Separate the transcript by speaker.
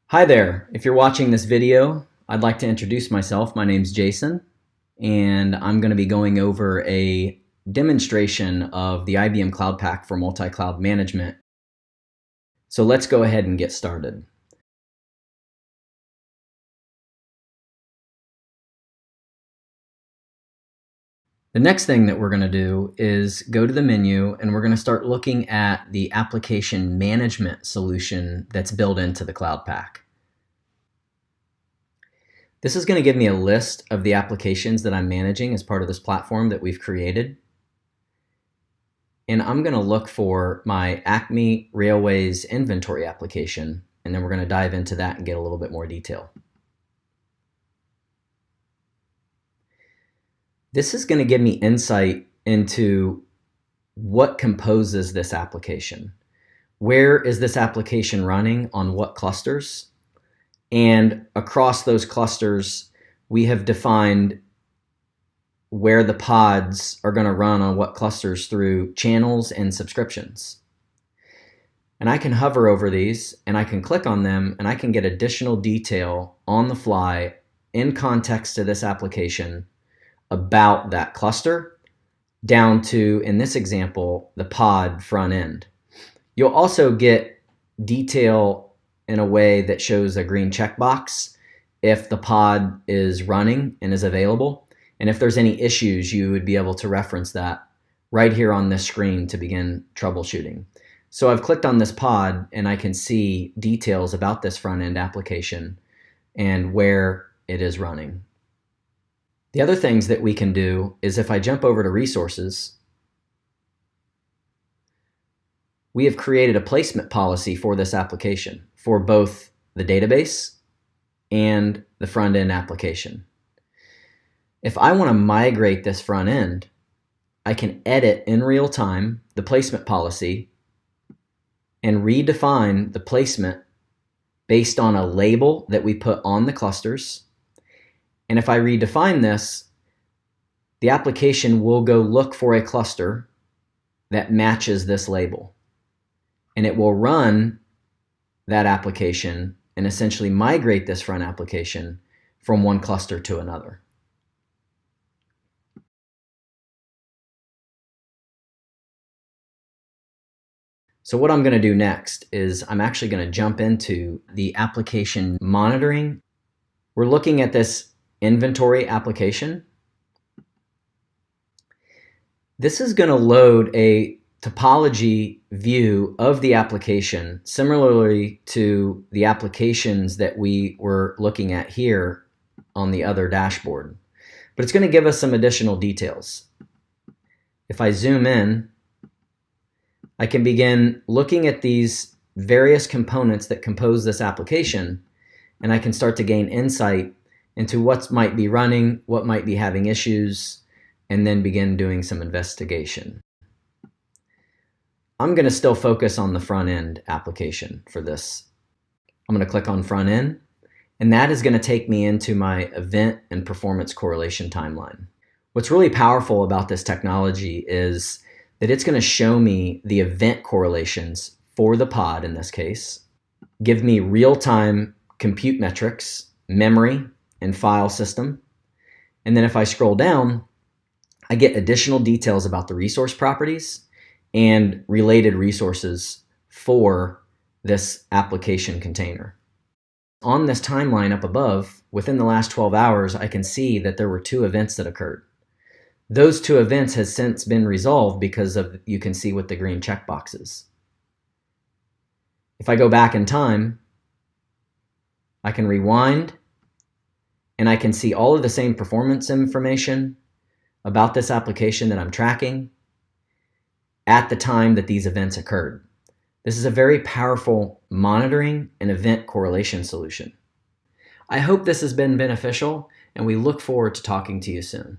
Speaker 1: Hi there. If you're watching this video, I'd like to introduce myself. My name's Jason, and I'm going to be going over a demonstration of the IBM Cloud Pak for multi-cloud management. So let's go ahead and get started. The next thing that we're going to do is go to the menu, and we're going to start looking at the application management solution that's built into the Cloud Pak. This is going to give me a list of the applications that I'm managing as part of this platform that we've created. And I'm going to look for my Acme Railways inventory application, and then we're going to dive into that and get a little bit more detail. This is going to give me insight into what composes this application. Where is this application running on what clusters? And across those clusters, we have defined where the pods are going to run on what clusters through channels and subscriptions. And I can hover over these, and I can click on them, and I can get additional detail on the fly in context to this application about that cluster, down to, in this example, the pod front end. You'll also get detail in a way that shows a green checkbox if the pod is running and is available. And if there's any issues, you would be able to reference that right here on this screen to begin troubleshooting. So I've clicked on this pod, and I can see details about this front-end application and where it is running. The other things that we can do is, if I jump over to resources, we have created a placement policy for this application for both the database and the front-end application. If I want to migrate this front end, I can edit in real time the placement policy and redefine the placement based on a label that we put on the clusters. And if I redefine this, the application will go look for a cluster that matches this label. And it will run that application and essentially migrate this front application from one cluster to another. So what I'm going to do next is I'm actually going to jump into the application monitoring. We're looking at this inventory application. This is going to load a topology view of the application, similarly to the applications that we were looking at here on the other dashboard. But it's going to give us some additional details. If I zoom in, I can begin looking at these various components that compose this application, and I can start to gain insight into what might be running, what might be having issues, and then begin doing some investigation. I'm going to still focus on the front end application for this. I'm going to click on front end, and that is going to take me into my event and performance correlation timeline. What's really powerful about this technology is that it's going to show me the event correlations for the pod in this case, give me real-time compute metrics, memory, and file system. And then if I scroll down, I get additional details about the resource properties and related resources for this application container. On this timeline up above, within the last 12 hours, I can see that there were 2 events that occurred. Those 2 events has since been resolved because of, you can see with the green checkboxes. If I go back in time, I can rewind, and I can see all of the same performance information about this application that I'm tracking at the time that these events occurred. This is a very powerful monitoring and event correlation solution. I hope this has been beneficial, and we look forward to talking to you soon.